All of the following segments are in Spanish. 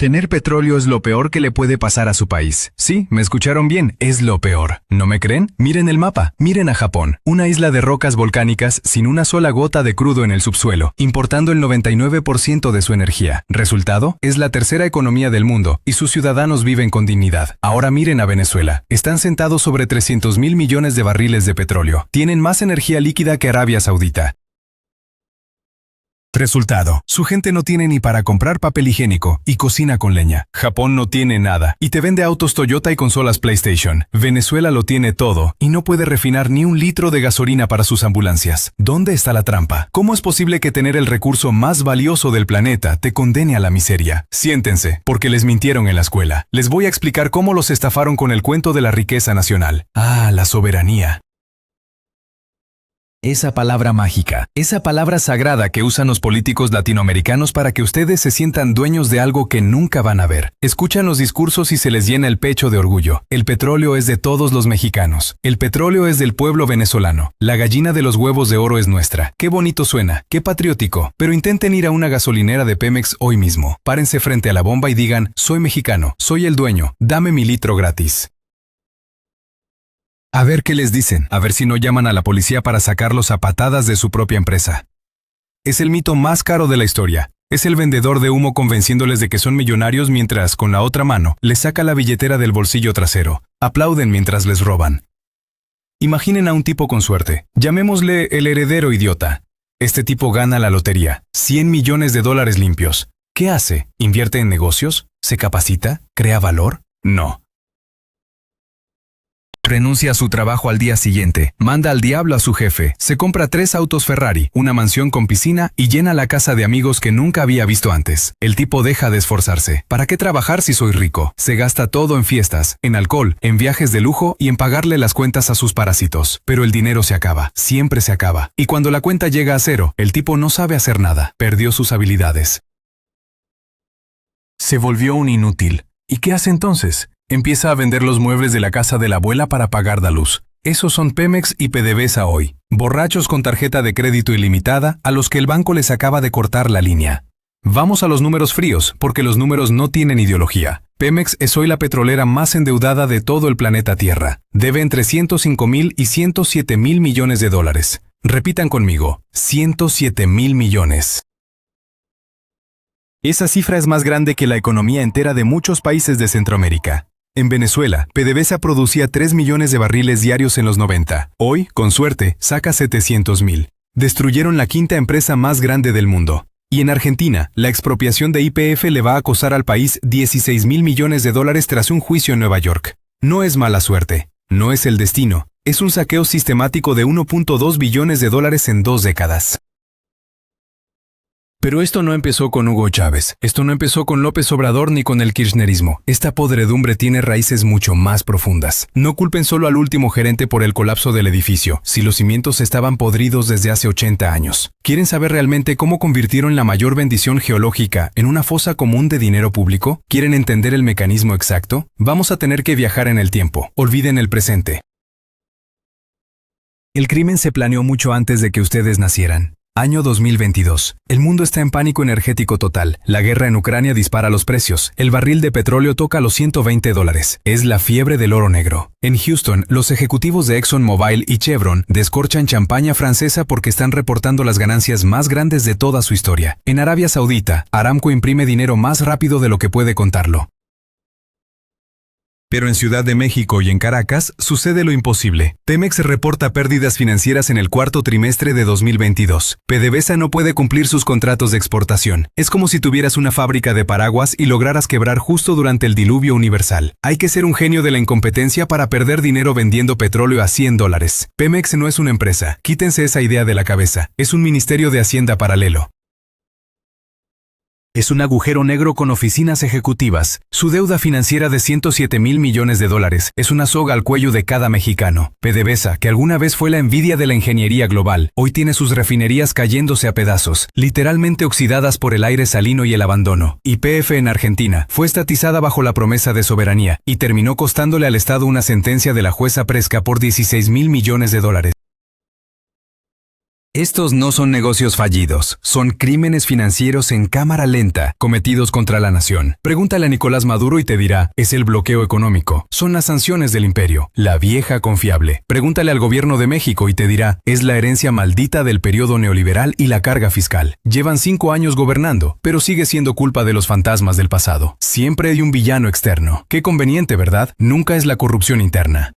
Tener petróleo es lo peor que le puede pasar a su país. Sí, me escucharon bien, es lo peor. ¿No me creen? Miren el mapa, miren a Japón, una isla de rocas volcánicas sin una sola gota de crudo en el subsuelo, importando el 99% de su energía. Resultado, es la tercera economía del mundo y sus ciudadanos viven con dignidad. Ahora miren a Venezuela. Están sentados sobre 300.000 millones de barriles de petróleo. Tienen más energía líquida que Arabia Saudita. Resultado, su gente no tiene ni para comprar papel higiénico y cocina con leña. Japón no tiene nada y te vende autos Toyota y consolas PlayStation. Venezuela lo tiene todo y no puede refinar ni un litro de gasolina para sus ambulancias. ¿Dónde está la trampa? ¿Cómo es posible que tener el recurso más valioso del planeta te condene a la miseria? Siéntense, porque les mintieron en la escuela. Les voy a explicar cómo los estafaron con el cuento de la riqueza nacional. Ah, la soberanía. Esa palabra mágica, esa palabra sagrada que usan los políticos latinoamericanos para que ustedes se sientan dueños de algo que nunca van a ver. Escuchan los discursos y se les llena el pecho de orgullo. El petróleo es de todos los mexicanos. El petróleo es del pueblo venezolano. La gallina de los huevos de oro es nuestra. Qué bonito suena, qué patriótico. Pero intenten ir a una gasolinera de Pemex hoy mismo. Párense frente a la bomba y digan, soy mexicano, soy el dueño, dame mi litro gratis. A ver qué les dicen, a ver si no llaman a la policía para sacarlos a patadas de su propia empresa. Es el mito más caro de la historia. Es el vendedor de humo convenciéndoles de que son millonarios mientras, con la otra mano, les saca la billetera del bolsillo trasero. Aplauden mientras les roban. Imaginen a un tipo con suerte. Llamémosle el heredero idiota. Este tipo gana la lotería. $100 millones limpios. ¿Qué hace? ¿Invierte en negocios? ¿Se capacita? ¿Crea valor? No. Renuncia a su trabajo al día siguiente, manda al diablo a su jefe, se compra 3 autos Ferrari, una mansión con piscina y llena la casa de amigos que nunca había visto antes. El tipo deja de esforzarse. ¿Para qué trabajar si soy rico? Se gasta todo en fiestas, en alcohol, en viajes de lujo y en pagarle las cuentas a sus parásitos. Pero el dinero se acaba, siempre se acaba. Y cuando la cuenta llega a 0, el tipo no sabe hacer nada, perdió sus habilidades. Se volvió un inútil. ¿Y qué hace entonces? Empieza a vender los muebles de la casa de la abuela para pagar la luz. Esos son Pemex y PDVSA hoy. Borrachos con tarjeta de crédito ilimitada a los que el banco les acaba de cortar la línea. Vamos a los números fríos, porque los números no tienen ideología. Pemex es hoy la petrolera más endeudada de todo el planeta Tierra. Debe entre 105.000 y 107.000 millones de dólares. Repitan conmigo, 107.000 millones. Esa cifra es más grande que la economía entera de muchos países de Centroamérica. En Venezuela, PDVSA producía 3 millones de barriles diarios en los 90. Hoy, con suerte, saca 700.000. Destruyeron la quinta empresa más grande del mundo. Y en Argentina, la expropiación de YPF le va a costar al país 16.000 millones de dólares tras un juicio en Nueva York. No es mala suerte, no es el destino, es un saqueo sistemático de 1.2 billones de dólares en 2 décadas. Pero esto no empezó con Hugo Chávez, esto no empezó con López Obrador ni con el kirchnerismo. Esta podredumbre tiene raíces mucho más profundas. No culpen solo al último gerente por el colapso del edificio, si los cimientos estaban podridos desde hace 80 años. ¿Quieren saber realmente cómo convirtieron la mayor bendición geológica en una fosa común de dinero público? ¿Quieren entender el mecanismo exacto? Vamos a tener que viajar en el tiempo. Olviden el presente. El crimen se planeó mucho antes de que ustedes nacieran. Año 2022. El mundo está en pánico energético total. La guerra en Ucrania dispara los precios. El barril de petróleo toca los $120. Es la fiebre del oro negro. En Houston, los ejecutivos de ExxonMobil y Chevron descorchan champaña francesa porque están reportando las ganancias más grandes de toda su historia. En Arabia Saudita, Aramco imprime dinero más rápido de lo que puede contarlo. Pero en Ciudad de México y en Caracas sucede lo imposible. Pemex reporta pérdidas financieras en el cuarto trimestre de 2022. PDVSA no puede cumplir sus contratos de exportación. Es como si tuvieras una fábrica de paraguas y lograras quebrar justo durante el diluvio universal. Hay que ser un genio de la incompetencia para perder dinero vendiendo petróleo a $100. Pemex no es una empresa. Quítense esa idea de la cabeza. Es un ministerio de Hacienda paralelo. Es un agujero negro con oficinas ejecutivas. Su deuda financiera de 107.000 millones de dólares es una soga al cuello de cada mexicano. PDVSA, que alguna vez fue la envidia de la ingeniería global, hoy tiene sus refinerías cayéndose a pedazos, literalmente oxidadas por el aire salino y el abandono. YPF en Argentina fue estatizada bajo la promesa de soberanía y terminó costándole al Estado una sentencia de la jueza Presca por 16.000 millones de dólares. Estos no son negocios fallidos, son crímenes financieros en cámara lenta, cometidos contra la nación. Pregúntale a Nicolás Maduro y te dirá, es el bloqueo económico, son las sanciones del imperio, la vieja confiable. Pregúntale al gobierno de México y te dirá, es la herencia maldita del periodo neoliberal y la carga fiscal. Llevan 5 años gobernando, pero sigue siendo culpa de los fantasmas del pasado. Siempre hay un villano externo. Qué conveniente, ¿verdad? Nunca es la corrupción interna.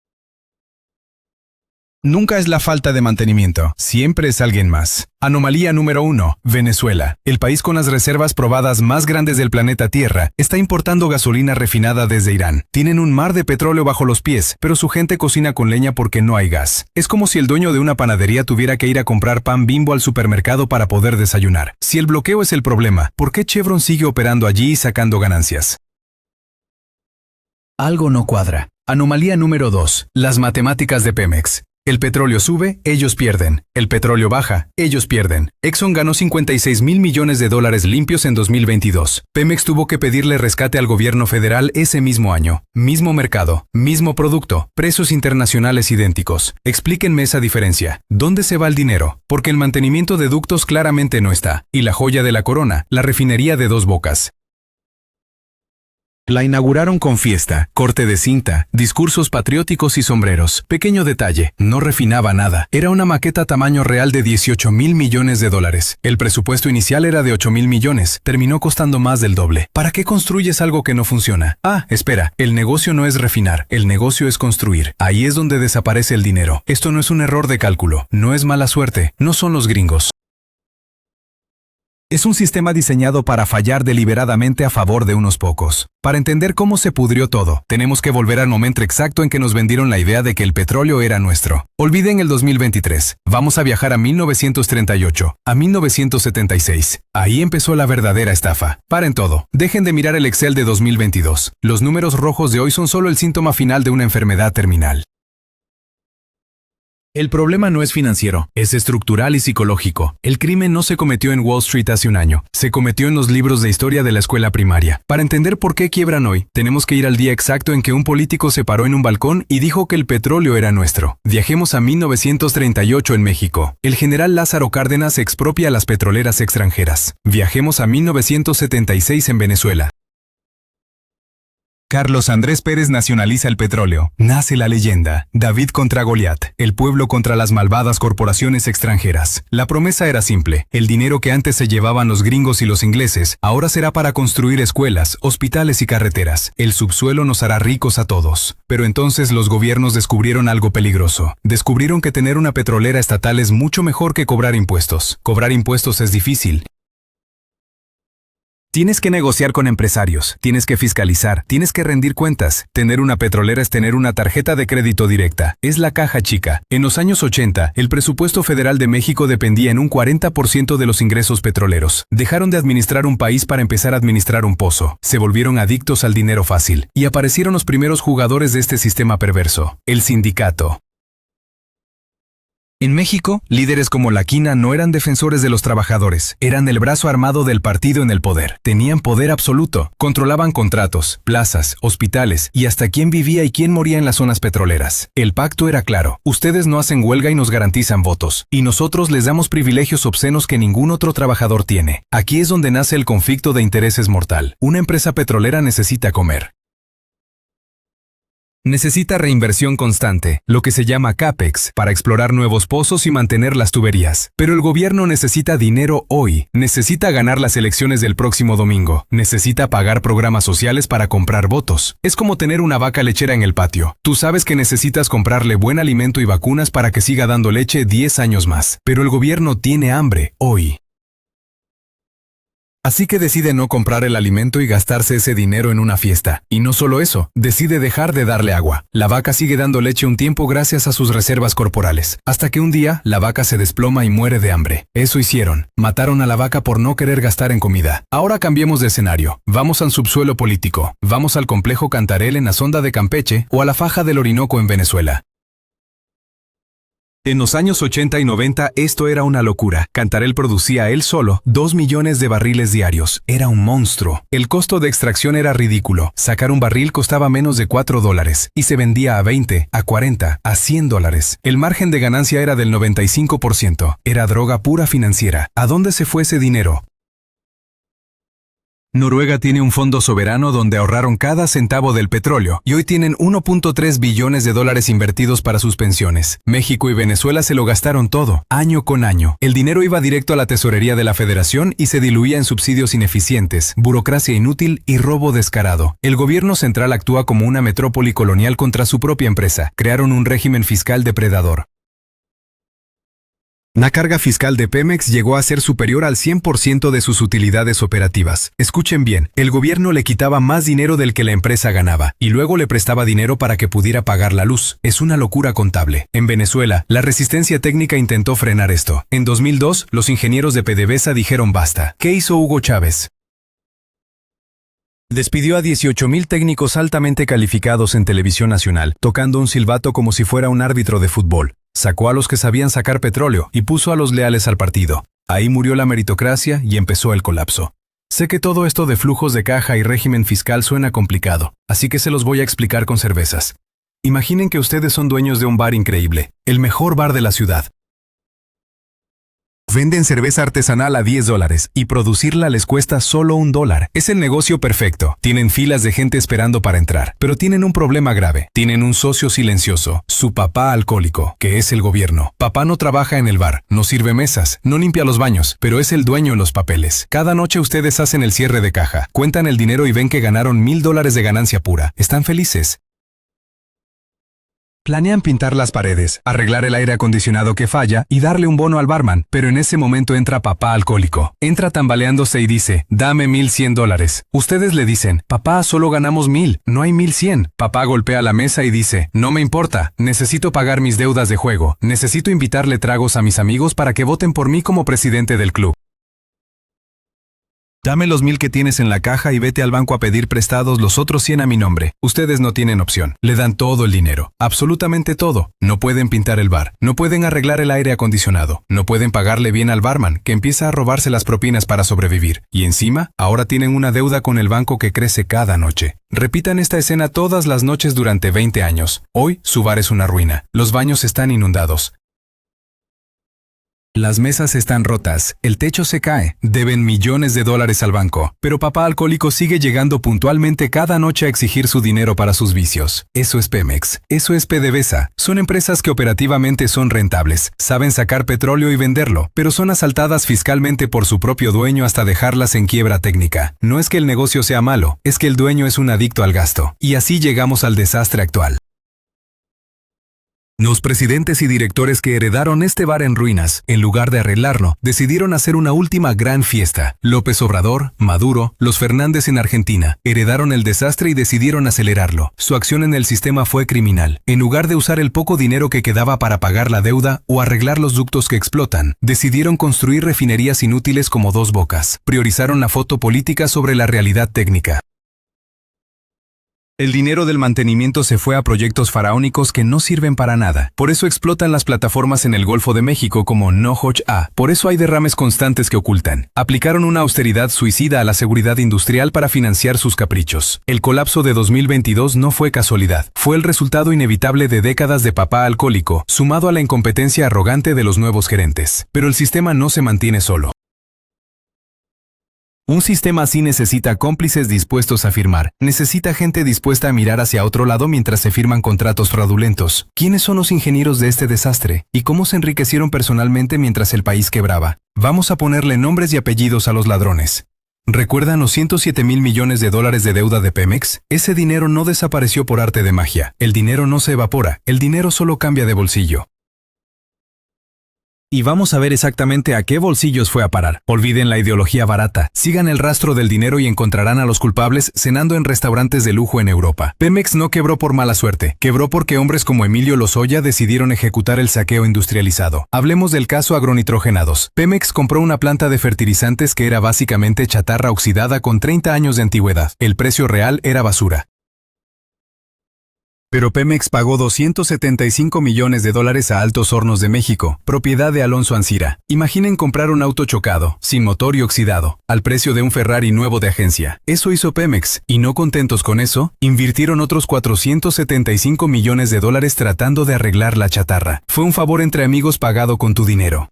Nunca es la falta de mantenimiento, siempre es alguien más. Anomalía número 1. Venezuela. El país con las reservas probadas más grandes del planeta Tierra está importando gasolina refinada desde Irán. Tienen un mar de petróleo bajo los pies, pero su gente cocina con leña porque no hay gas. Es como si el dueño de una panadería tuviera que ir a comprar pan Bimbo al supermercado para poder desayunar. Si el bloqueo es el problema, ¿por qué Chevron sigue operando allí y sacando ganancias? Algo no cuadra. Anomalía número 2. Las matemáticas de Pemex. El petróleo sube, ellos pierden. El petróleo baja, ellos pierden. Exxon ganó 56 mil millones de dólares limpios en 2022. Pemex tuvo que pedirle rescate al gobierno federal ese mismo año. Mismo mercado, mismo producto, precios internacionales idénticos. Explíquenme esa diferencia. ¿Dónde se va el dinero? Porque el mantenimiento de ductos claramente no está. Y la joya de la corona, la refinería de Dos Bocas. La inauguraron con fiesta, corte de cinta, discursos patrióticos y sombreros. Pequeño detalle, no refinaba nada. Era una maqueta tamaño real de 18 mil millones de dólares. El presupuesto inicial era de 8 mil millones. Terminó costando más del doble. ¿Para qué construyes algo que no funciona? Ah, espera, el negocio no es refinar, el negocio es construir. Ahí es donde desaparece el dinero. Esto no es un error de cálculo, no es mala suerte, no son los gringos. Es un sistema diseñado para fallar deliberadamente a favor de unos pocos. Para entender cómo se pudrió todo, tenemos que volver al momento exacto en que nos vendieron la idea de que el petróleo era nuestro. Olviden el 2023. Vamos a viajar a 1938, a 1976. Ahí empezó la verdadera estafa. Paren todo. Dejen de mirar el Excel de 2022. Los números rojos de hoy son solo el síntoma final de una enfermedad terminal. El problema no es financiero, es estructural y psicológico. El crimen no se cometió en Wall Street hace un año, se cometió en los libros de historia de la escuela primaria. Para entender por qué quiebran hoy, tenemos que ir al día exacto en que un político se paró en un balcón y dijo que el petróleo era nuestro. Viajemos a 1938 en México. El general Lázaro Cárdenas expropia a las petroleras extranjeras. Viajemos a 1976 en Venezuela. Carlos Andrés Pérez nacionaliza el petróleo. Nace la leyenda. David contra Goliat. El pueblo contra las malvadas corporaciones extranjeras. La promesa era simple. El dinero que antes se llevaban los gringos y los ingleses, ahora será para construir escuelas, hospitales y carreteras. El subsuelo nos hará ricos a todos. Pero entonces los gobiernos descubrieron algo peligroso. Descubrieron que tener una petrolera estatal es mucho mejor que cobrar impuestos. Cobrar impuestos es difícil. Tienes que negociar con empresarios, tienes que fiscalizar, tienes que rendir cuentas. Tener una petrolera es tener una tarjeta de crédito directa. Es la caja chica. En los años 80, el presupuesto federal de México dependía en un 40% de los ingresos petroleros. Dejaron de administrar un país para empezar a administrar un pozo. Se volvieron adictos al dinero fácil. Y aparecieron los primeros jugadores de este sistema perverso. El sindicato. En México, líderes como La Quina no eran defensores de los trabajadores, eran el brazo armado del partido en el poder. Tenían poder absoluto, controlaban contratos, plazas, hospitales y hasta quién vivía y quién moría en las zonas petroleras. El pacto era claro, ustedes no hacen huelga y nos garantizan votos, y nosotros les damos privilegios obscenos que ningún otro trabajador tiene. Aquí es donde nace el conflicto de intereses mortal. Una empresa petrolera necesita comer. Necesita reinversión constante, lo que se llama CAPEX, para explorar nuevos pozos y mantener las tuberías. Pero el gobierno necesita dinero hoy, necesita ganar las elecciones del próximo domingo, necesita pagar programas sociales para comprar votos. Es como tener una vaca lechera en el patio. Tú sabes que necesitas comprarle buen alimento y vacunas para que siga dando leche 10 años más. Pero el gobierno tiene hambre hoy. Así que decide no comprar el alimento y gastarse ese dinero en una fiesta. Y no solo eso, decide dejar de darle agua. La vaca sigue dando leche un tiempo gracias a sus reservas corporales. Hasta que un día, la vaca se desploma y muere de hambre. Eso hicieron. Mataron a la vaca por no querer gastar en comida. Ahora cambiemos de escenario. Vamos al subsuelo político. Vamos al complejo Cantarell en la sonda de Campeche o a la faja del Orinoco en Venezuela. En los años 80 y 90 esto era una locura. Cantarell producía él solo 2 millones de barriles diarios. Era un monstruo. El costo de extracción era ridículo. Sacar un barril costaba menos de $4 y se vendía a 20, a 40, a $100. El margen de ganancia era del 95%. Era droga pura financiera. ¿A dónde se fue ese dinero? Noruega tiene un fondo soberano donde ahorraron cada centavo del petróleo y hoy tienen $1.3 billones invertidos para sus pensiones. México y Venezuela se lo gastaron todo, año con año. El dinero iba directo a la tesorería de la Federación y se diluía en subsidios ineficientes, burocracia inútil y robo descarado. El gobierno central actúa como una metrópoli colonial contra su propia empresa. Crearon un régimen fiscal depredador. La carga fiscal de Pemex llegó a ser superior al 100% de sus utilidades operativas. Escuchen bien, el gobierno le quitaba más dinero del que la empresa ganaba, y luego le prestaba dinero para que pudiera pagar la luz. Es una locura contable. En Venezuela, la resistencia técnica intentó frenar esto. En 2002, los ingenieros de PDVSA dijeron basta. ¿Qué hizo Hugo Chávez? Despidió a 18,000 técnicos altamente calificados en televisión nacional, tocando un silbato como si fuera un árbitro de fútbol. Sacó a los que sabían sacar petróleo y puso a los leales al partido. Ahí murió la meritocracia y empezó el colapso. Sé que todo esto de flujos de caja y régimen fiscal suena complicado, así que se los voy a explicar con cervezas. Imaginen que ustedes son dueños de un bar increíble, el mejor bar de la ciudad. Venden cerveza artesanal a $10 y producirla les cuesta solo $1. Es el negocio perfecto. Tienen filas de gente esperando para entrar, pero tienen un problema grave. Tienen un socio silencioso, su papá alcohólico, que es el gobierno. Papá no trabaja en el bar, no sirve mesas, no limpia los baños, pero es el dueño en los papeles. Cada noche ustedes hacen el cierre de caja, cuentan el dinero y ven que ganaron $1,000 de ganancia pura. ¿Están felices? Planean pintar las paredes, arreglar el aire acondicionado que falla y darle un bono al barman, pero en ese momento entra papá alcohólico. Entra tambaleándose y dice, dame $1,100. Ustedes le dicen, papá, solo ganamos 1,000, no hay 1,100. Papá golpea la mesa y dice, no me importa, necesito pagar mis deudas de juego, necesito invitarle tragos a mis amigos para que voten por mí como presidente del club. Dame los 1,000 que tienes en la caja y vete al banco a pedir prestados los otros 100 a mi nombre. Ustedes no tienen opción. Le dan todo el dinero. Absolutamente todo. No pueden pintar el bar. No pueden arreglar el aire acondicionado. No pueden pagarle bien al barman, que empieza a robarse las propinas para sobrevivir. Y encima, ahora tienen una deuda con el banco que crece cada noche. Repitan esta escena todas las noches durante 20 años. Hoy, su bar es una ruina. Los baños están inundados. Las mesas están rotas, el techo se cae, deben $millones al banco, pero papá alcohólico sigue llegando puntualmente cada noche a exigir su dinero para sus vicios. Eso es Pemex, eso es PDVSA. Son empresas que operativamente son rentables, saben sacar petróleo y venderlo, pero son asaltadas fiscalmente por su propio dueño hasta dejarlas en quiebra técnica. No es que el negocio sea malo, es que el dueño es un adicto al gasto. Y así llegamos al desastre actual. Los presidentes y directores que heredaron este bar en ruinas, en lugar de arreglarlo, decidieron hacer una última gran fiesta. López Obrador, Maduro, los Fernández en Argentina, heredaron el desastre y decidieron acelerarlo. Su acción en el sistema fue criminal. En lugar de usar el poco dinero que quedaba para pagar la deuda o arreglar los ductos que explotan, decidieron construir refinerías inútiles como Dos Bocas. Priorizaron la foto política sobre la realidad técnica. El dinero del mantenimiento se fue a proyectos faraónicos que no sirven para nada. Por eso explotan las plataformas en el Golfo de México como Nohoch-A. Por eso hay derrames constantes que ocultan. Aplicaron una austeridad suicida a la seguridad industrial para financiar sus caprichos. El colapso de 2022 no fue casualidad. Fue el resultado inevitable de décadas de papá alcohólico, sumado a la incompetencia arrogante de los nuevos gerentes. Pero el sistema no se mantiene solo. Un sistema así necesita cómplices dispuestos a firmar. Necesita gente dispuesta a mirar hacia otro lado mientras se firman contratos fraudulentos. ¿Quiénes son los ingenieros de este desastre? ¿Y cómo se enriquecieron personalmente mientras el país quebraba? Vamos a ponerle nombres y apellidos a los ladrones. ¿Recuerdan los $107,000 millones de deuda de Pemex? Ese dinero no desapareció por arte de magia. El dinero no se evapora. El dinero solo cambia de bolsillo. Y vamos a ver exactamente a qué bolsillos fue a parar. Olviden la ideología barata, sigan el rastro del dinero y encontrarán a los culpables cenando en restaurantes de lujo en Europa. Pemex no quebró por mala suerte, quebró porque hombres como Emilio Lozoya decidieron ejecutar el saqueo industrializado. Hablemos del caso agronitrogenados. Pemex compró una planta de fertilizantes que era básicamente chatarra oxidada con 30 años de antigüedad. El precio real era basura. Pero Pemex pagó $275 millones a Altos Hornos de México, propiedad de Alonso Ancira. Imaginen comprar un auto chocado, sin motor y oxidado, al precio de un Ferrari nuevo de agencia. Eso hizo Pemex, y no contentos con eso, invirtieron otros $475 millones tratando de arreglar la chatarra. Fue un favor entre amigos pagado con tu dinero.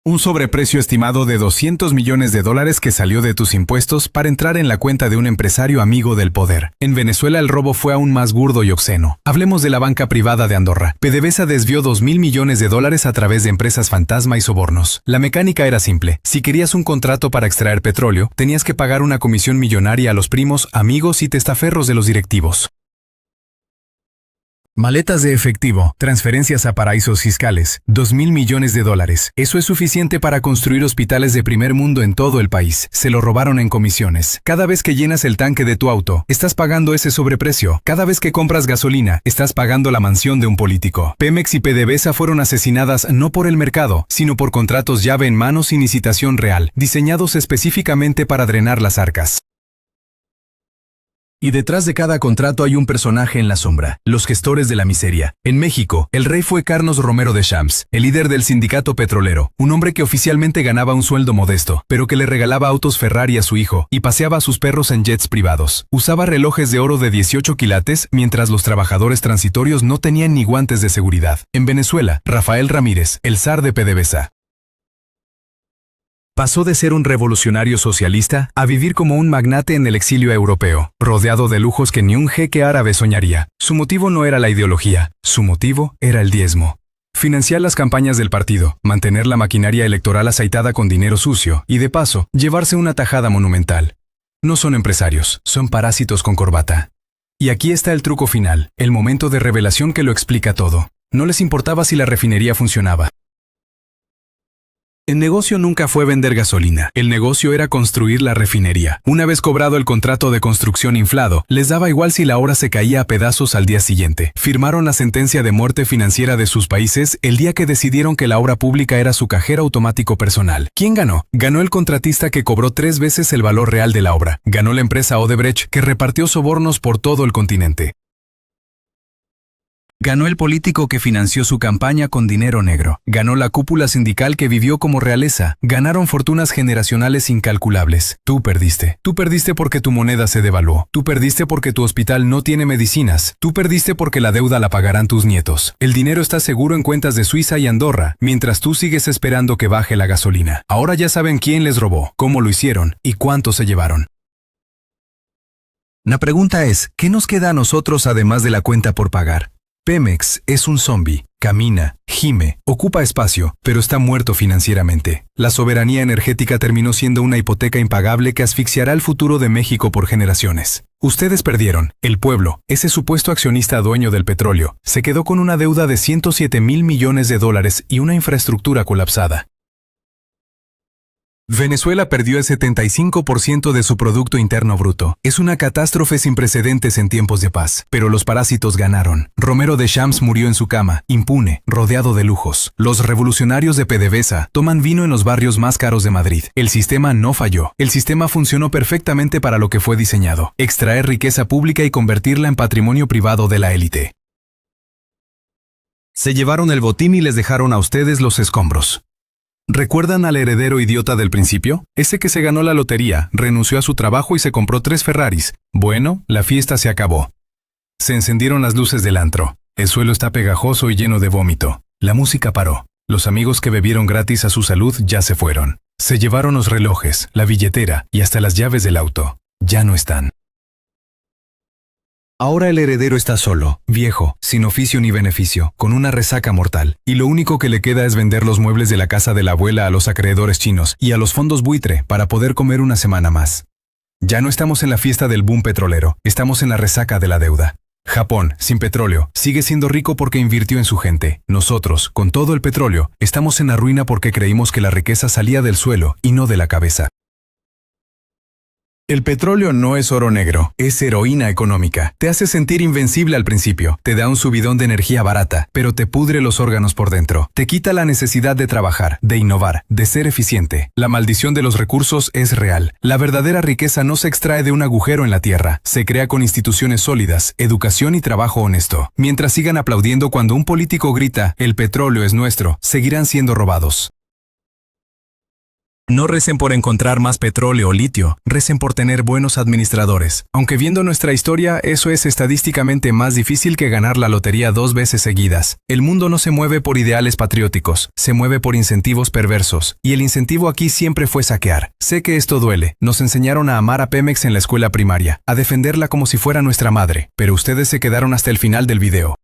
Un sobreprecio estimado de $200 millones que salió de tus impuestos para entrar en la cuenta de un empresario amigo del poder. En Venezuela el robo fue aún más burdo y obsceno. Hablemos de la banca privada de Andorra. PDVSA desvió $2.000 millones a través de empresas fantasma y sobornos. La mecánica era simple. Si querías un contrato para extraer petróleo, tenías que pagar una comisión millonaria a los primos, amigos y testaferros de los directivos. Maletas de efectivo, transferencias a paraísos fiscales, $2.000 millones. Eso es suficiente para construir hospitales de primer mundo en todo el país. Se lo robaron en comisiones. Cada vez que llenas el tanque de tu auto, estás pagando ese sobreprecio. Cada vez que compras gasolina, estás pagando la mansión de un político. Pemex y PDVSA fueron asesinadas no por el mercado, sino por contratos llave en mano sin licitación real, diseñados específicamente para drenar las arcas. Y detrás de cada contrato hay un personaje en la sombra, los gestores de la miseria. En México, el rey fue Carlos Romero de Champs, el líder del sindicato petrolero, un hombre que oficialmente ganaba un sueldo modesto, pero que le regalaba autos Ferrari a su hijo y paseaba a sus perros en jets privados. Usaba relojes de oro de 18 quilates, mientras los trabajadores transitorios no tenían ni guantes de seguridad. En Venezuela, Rafael Ramírez, el zar de PDVSA, pasó de ser un revolucionario socialista a vivir como un magnate en el exilio europeo, rodeado de lujos que ni un jeque árabe soñaría. Su motivo no era la ideología, su motivo era el diezmo. Financiar las campañas del partido, mantener la maquinaria electoral aceitada con dinero sucio y, de paso, llevarse una tajada monumental. No son empresarios, son parásitos con corbata. Y aquí está el truco final, el momento de revelación que lo explica todo. No les importaba si la refinería funcionaba. El negocio nunca fue vender gasolina. El negocio era construir la refinería. Una vez cobrado el contrato de construcción inflado, les daba igual si la obra se caía a pedazos al día siguiente. Firmaron la sentencia de muerte financiera de sus países el día que decidieron que la obra pública era su cajero automático personal. ¿Quién ganó? Ganó el contratista que cobró 3 veces el valor real de la obra. Ganó la empresa Odebrecht, que repartió sobornos por todo el continente. Ganó el político que financió su campaña con dinero negro. Ganó la cúpula sindical que vivió como realeza. Ganaron fortunas generacionales incalculables. Tú perdiste. Tú perdiste porque tu moneda se devaluó. Tú perdiste porque tu hospital no tiene medicinas. Tú perdiste porque la deuda la pagarán tus nietos. El dinero está seguro en cuentas de Suiza y Andorra, mientras tú sigues esperando que baje la gasolina. Ahora ya saben quién les robó, cómo lo hicieron y cuánto se llevaron. La pregunta es, ¿qué nos queda a nosotros además de la cuenta por pagar? Pemex es un zombi, camina, gime, ocupa espacio, pero está muerto financieramente. La soberanía energética terminó siendo una hipoteca impagable que asfixiará el futuro de México por generaciones. Ustedes perdieron. El pueblo, ese supuesto accionista dueño del petróleo, se quedó con una deuda de $107.000 millones y una infraestructura colapsada. Venezuela perdió el 75% de su Producto Interno Bruto. Es una catástrofe sin precedentes en tiempos de paz. Pero los parásitos ganaron. Romero de Champs murió en su cama, impune, rodeado de lujos. Los revolucionarios de PDVSA toman vino en los barrios más caros de Madrid. El sistema no falló. El sistema funcionó perfectamente para lo que fue diseñado: extraer riqueza pública y convertirla en patrimonio privado de la élite. Se llevaron el botín y les dejaron a ustedes los escombros. ¿Recuerdan al heredero idiota del principio? Ese que se ganó la lotería, renunció a su trabajo y se compró 3 Ferraris. Bueno, la fiesta se acabó. Se encendieron las luces del antro. El suelo está pegajoso y lleno de vómito. La música paró. Los amigos que bebieron gratis a su salud ya se fueron. Se llevaron los relojes, la billetera y hasta las llaves del auto. Ya no están. Ahora el heredero está solo, viejo, sin oficio ni beneficio, con una resaca mortal, y lo único que le queda es vender los muebles de la casa de la abuela a los acreedores chinos y a los fondos buitre para poder comer una semana más. Ya no estamos en la fiesta del boom petrolero, estamos en la resaca de la deuda. Japón, sin petróleo, sigue siendo rico porque invirtió en su gente. Nosotros, con todo el petróleo, estamos en la ruina porque creímos que la riqueza salía del suelo y no de la cabeza. El petróleo no es oro negro, es heroína económica. Te hace sentir invencible al principio, te da un subidón de energía barata, pero te pudre los órganos por dentro. Te quita la necesidad de trabajar, de innovar, de ser eficiente. La maldición de los recursos es real. La verdadera riqueza no se extrae de un agujero en la tierra, se crea con instituciones sólidas, educación y trabajo honesto. Mientras sigan aplaudiendo cuando un político grita, el petróleo es nuestro, seguirán siendo robados. No recen por encontrar más petróleo o litio, recen por tener buenos administradores. Aunque viendo nuestra historia, eso es estadísticamente más difícil que ganar la lotería 2 veces seguidas. El mundo no se mueve por ideales patrióticos, se mueve por incentivos perversos. Y el incentivo aquí siempre fue saquear. Sé que esto duele. Nos enseñaron a amar a Pemex en la escuela primaria, a defenderla como si fuera nuestra madre. Pero ustedes se quedaron hasta el final del video.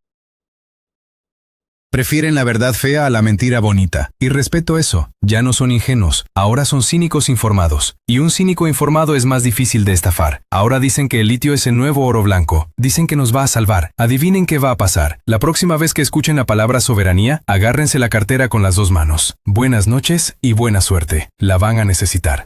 Prefieren la verdad fea a la mentira bonita. Y respeto eso. Ya no son ingenuos. Ahora son cínicos informados. Y un cínico informado es más difícil de estafar. Ahora dicen que el litio es el nuevo oro blanco. Dicen que nos va a salvar. Adivinen qué va a pasar. La próxima vez que escuchen la palabra soberanía, agárrense la cartera con las 2 manos. Buenas noches y buena suerte. La van a necesitar.